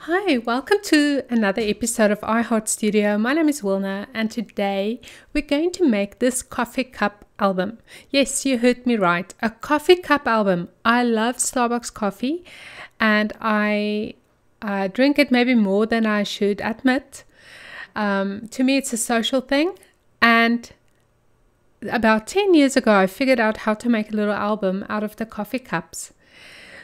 Hi, welcome to another episode of iHeartStudio. My name is Wilna, and today we're going to make this coffee cup album. Yes, you heard me right, a coffee cup album. I love Starbucks coffee, and I drink it maybe more than I should admit. To me, it's a social thing, and about 10 years ago, I figured out how to make a little album out of the coffee cups.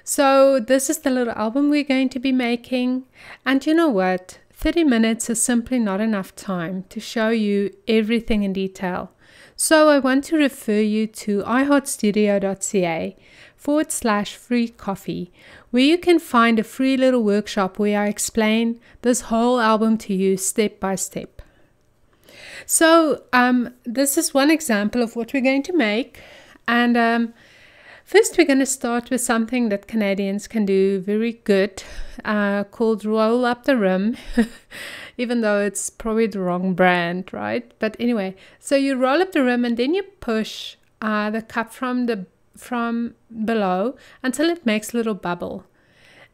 So this is the little album we're going to be making. And you know what? 30 minutes is simply not enough time to show you everything in detail. So I want to refer you to iheartstudio.ca /free coffee, where you can find a free little workshop where I explain this whole album to you step by step. So this is one example of what we're going to make. And first, we're going to start with something that Canadians can do very good, called roll up the rim, even though it's probably the wrong brand, right? But anyway, so you roll up the rim and then you push the cup from below until it makes a little bubble.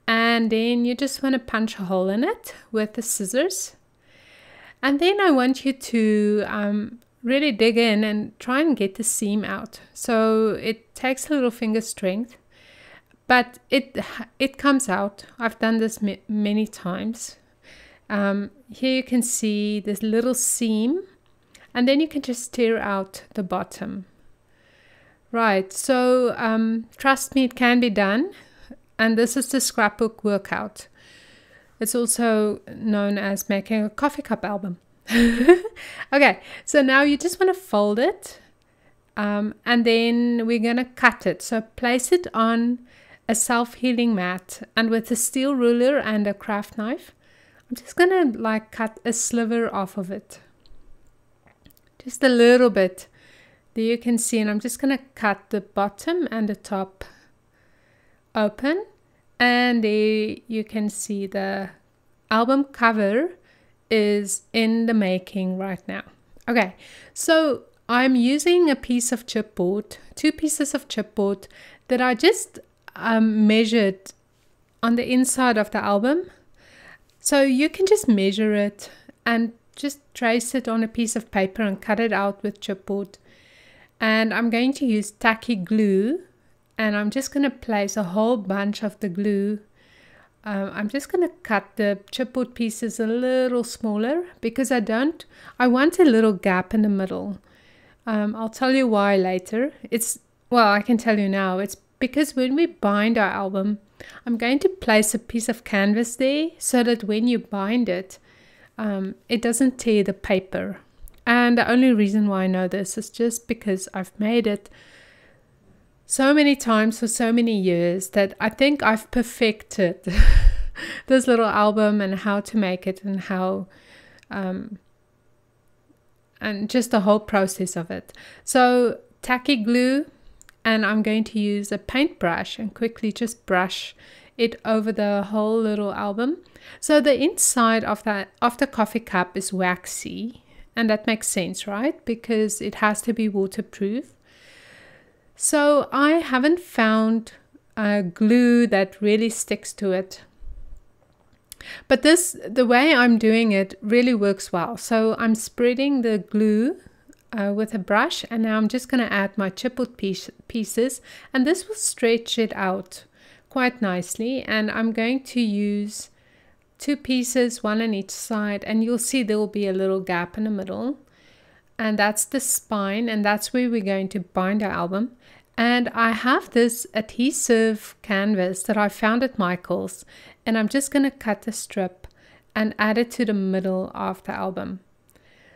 And then you just want to punch a hole in it with the scissors. And then I want you to really dig in and try and get the seam out. So it takes a little finger strength, but it comes out. I've done this many times. Here you can see this little seam, and then you can just tear out the bottom. Right, so trust me, it can be done. And this is the scrapbook workout. It's also known as making a coffee cup album. Okay, so now you just want to fold it, and then we're going to cut it. So place it on a self-healing mat, and with a steel ruler and a craft knife, I'm just going to cut a sliver off of it. Just a little bit. There you can see, and I'm just going to cut the bottom and the top open, and there you can see the album cover is in the making right now. Okay, so I'm using a piece of chipboard, 2 pieces of chipboard that I just measured on the inside of the album. So you can just measure it and just trace it on a piece of paper and cut it out with chipboard. And I'm going to use tacky glue, and I'm just going to place a whole bunch of the glue. I'm just going to cut the chipboard pieces a little smaller because I want a little gap in the middle. I'll tell you why later. I can tell you now. It's because when we bind our album, I'm going to place a piece of canvas there so that when you bind it, it doesn't tear the paper. And the only reason why I know this is just because I've made it so many times for so many years that I think I've perfected this little album and how to make it and how and just the whole process of it. So tacky glue, and I'm going to use a paintbrush and quickly just brush it over the whole little album. So the inside of the coffee cup is waxy, and that makes sense, right? Because it has to be waterproof. So I haven't found a glue that really sticks to it. But the way I'm doing it really works well. So I'm spreading the glue with a brush, and now I'm just going to add my chipboard pieces, and this will stretch it out quite nicely. And I'm going to use 2 pieces, 1 on each side, and you'll see there will be a little gap in the middle. And that's the spine, and that's where we're going to bind our album. And I have this adhesive canvas that I found at Michael's, and I'm just going to cut the strip and add it to the middle of the album.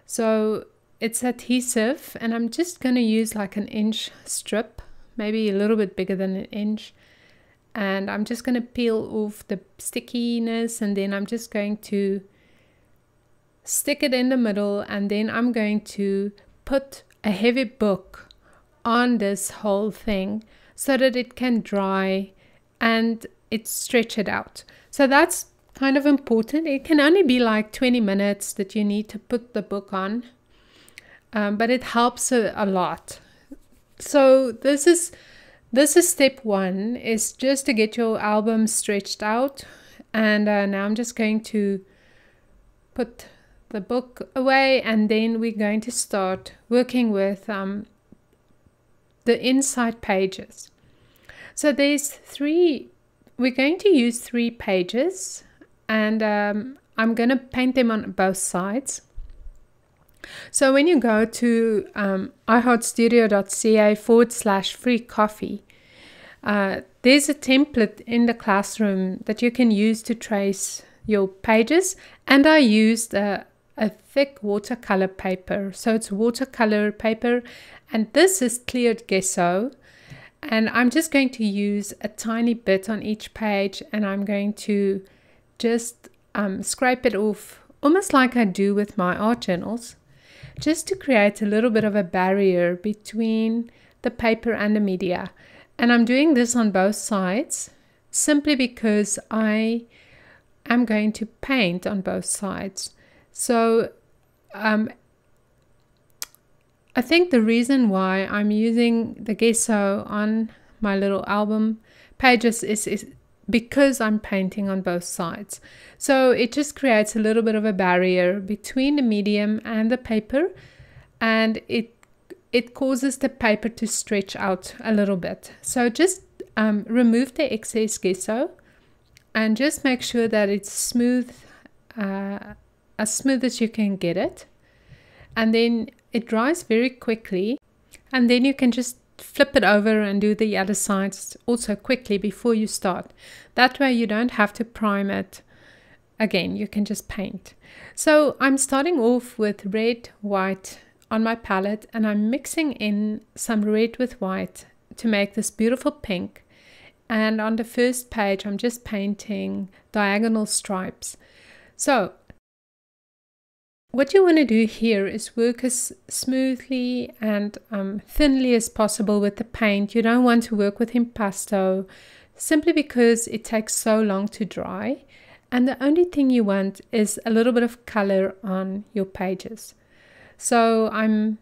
So it's adhesive, and I'm just going to use like an inch strip, maybe a little bit bigger than an inch. And I'm just going to peel off the stickiness, and then I'm just going to stick it in the middle, and then I'm going to put a heavy book on this whole thing so that it can dry and it stretch it out. So that's kind of important. It can only be like 20 minutes that you need to put the book on, but it helps a lot. So this is step 1, is just to get your album stretched out And now I'm just going to put the book away, and then we're going to start working with the inside pages. So we're going to use 3 pages, and I'm going to paint them on both sides. So when you go to iheartstudio.ca/free coffee, there's a template in the classroom that you can use to trace your pages, and I used a thick watercolor paper. So it's watercolor paper, and this is cleared gesso, and I'm just going to use a tiny bit on each page, and I'm going to just scrape it off, almost like I do with my art journals, just to create a little bit of a barrier between the paper and the media. And I'm doing this on both sides simply because I am going to paint on both sides. So I think the reason why I'm using the gesso on my little album pages is because I'm painting on both sides. So it just creates a little bit of a barrier between the medium and the paper, and it causes the paper to stretch out a little bit. So just remove the excess gesso and just make sure that it's smooth, as smooth as you can get it. And then it dries very quickly, and then you can just flip it over and do the other sides also quickly before you start. That way you don't have to prime it again, you can just paint. So I'm starting off with red, white on my palette, and I'm mixing in some red with white to make this beautiful pink. And on the first page I'm just painting diagonal stripes. So what you want to do here is work as smoothly and thinly as possible with the paint. You don't want to work with impasto simply because it takes so long to dry. And the only thing you want is a little bit of color on your pages. So I'm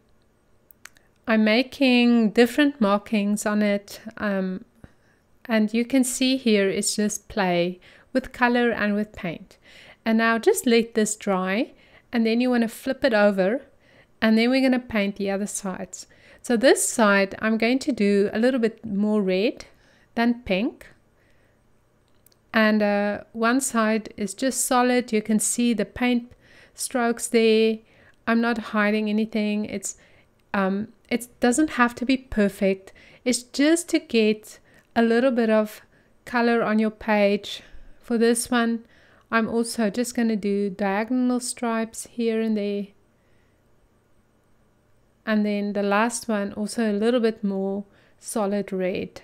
making different markings on it. And you can see here it's just play with color and with paint. And now just let this dry. And then you want to flip it over, and then we're going to paint the other sides. So this side, I'm going to do a little bit more red than pink. And one side is just solid. You can see the paint strokes there. I'm not hiding anything. It doesn't have to be perfect. It's just to get a little bit of color on your page. For this one, I'm also just going to do diagonal stripes here and there. And then the last one, also a little bit more solid red.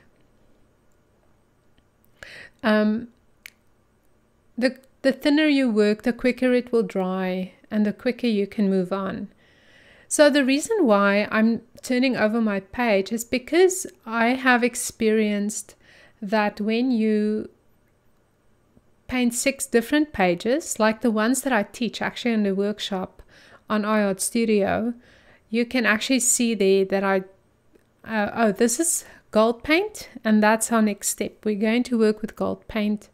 The thinner you work, the quicker it will dry and the quicker you can move on. So the reason why I'm turning over my page is because I have experienced that when you paint 6 different pages, like the ones that I teach actually in the workshop on iHeartStudio, you can actually see there that this is gold paint, and that's our next step. We're going to work with gold paint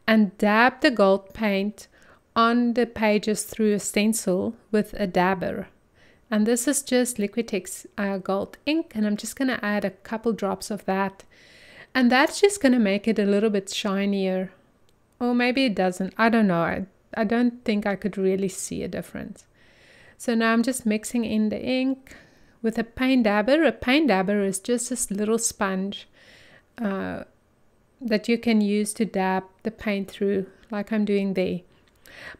and dab the gold paint on the pages through a stencil with a dabber. And this is just Liquitex gold ink, and I'm just going to add a couple drops of that. And that's just going to make it a little bit shinier. Or maybe it doesn't. I don't know. I don't think I could really see a difference. So now I'm just mixing in the ink with a paint dabber. A paint dabber is just this little sponge that you can use to dab the paint through, like I'm doing there.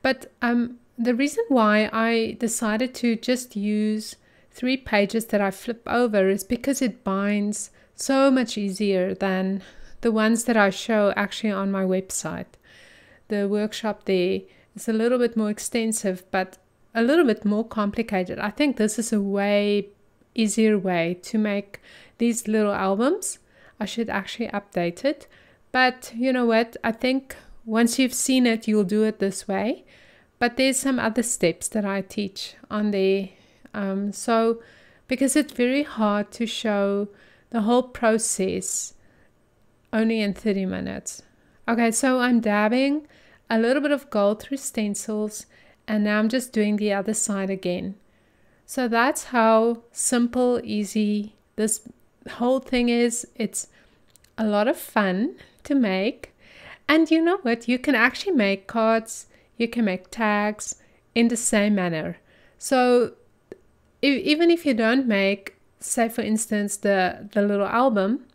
But the reason why I decided to just use 3 pages that I flip over is because it binds so much easier than the ones that I show actually on my website. The workshop there is a little bit more extensive, but a little bit more complicated. I think this is a way easier way to make these little albums. I should actually update it. But you know what? I think once you've seen it, you'll do it this way. But there's some other steps that I teach on there. So because it's very hard to show the whole process only in 30 minutes. Okay, so I'm dabbing a little bit of gold through stencils, and now I'm just doing the other side again. So that's how simple, easy this whole thing is. It's a lot of fun to make. And you know what? You can actually make cards, you can make tags in the same manner. So even if you don't make, say for instance, the little album,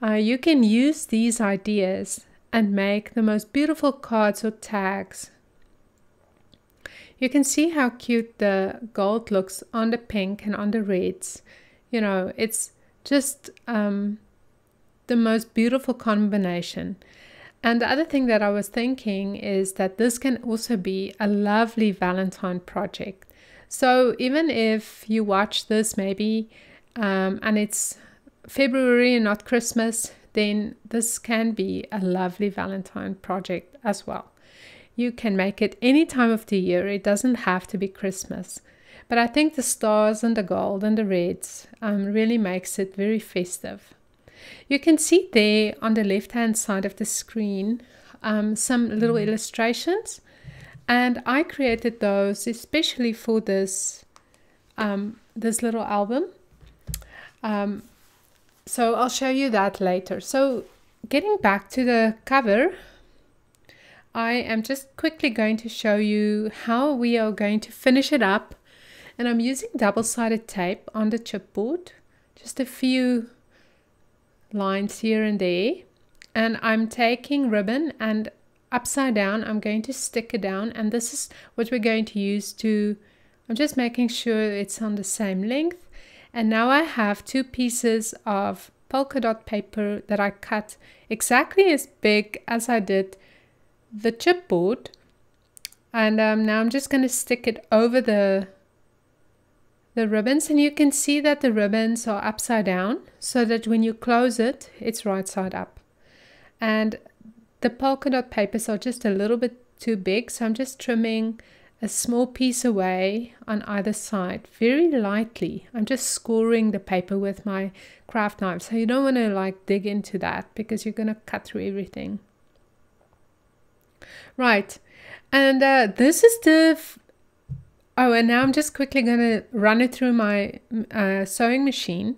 you can use these ideas and make the most beautiful cards or tags. You can see how cute the gold looks on the pink and on the reds. You know, it's just the most beautiful combination. And the other thing that I was thinking is that this can also be a lovely Valentine project. So even if you watch this maybe and it's February and not Christmas, then this can be a lovely Valentine project as well. You can make it any time of the year. It doesn't have to be Christmas. But I think the stars and the gold and the reds really makes it very festive. You can see there on the left-hand side of the screen some little illustrations. And I created those especially for this, this little album. So I'll show you that later. So getting back to the cover, I am just quickly going to show you how we are going to finish it up. And I'm using double-sided tape on the chipboard, just a few lines here and there. And I'm taking ribbon and upside down, I'm going to stick it down. And this is what we're going to use to, I'm just making sure it's on the same length. And now I have 2 pieces of polka dot paper that I cut exactly as big as I did the chipboard, and now I'm just going to stick it over the ribbons, and you can see that the ribbons are upside down so that when you close it, it's right side up. And the polka dot papers are just a little bit too big, so I'm just trimming a small piece away on either side very lightly. I'm just scoring the paper with my craft knife, so you don't want to like dig into that because you're going to cut through everything. Right, and this is the, and now I'm just quickly going to run it through my sewing machine,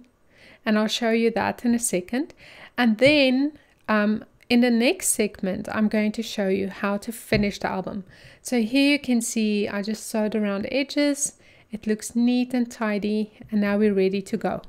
and I'll show you that in a second. And then in the next segment, I'm going to show you how to finish the album. So here you can see I just sewed around the edges. It looks neat and tidy, and now we're ready to go.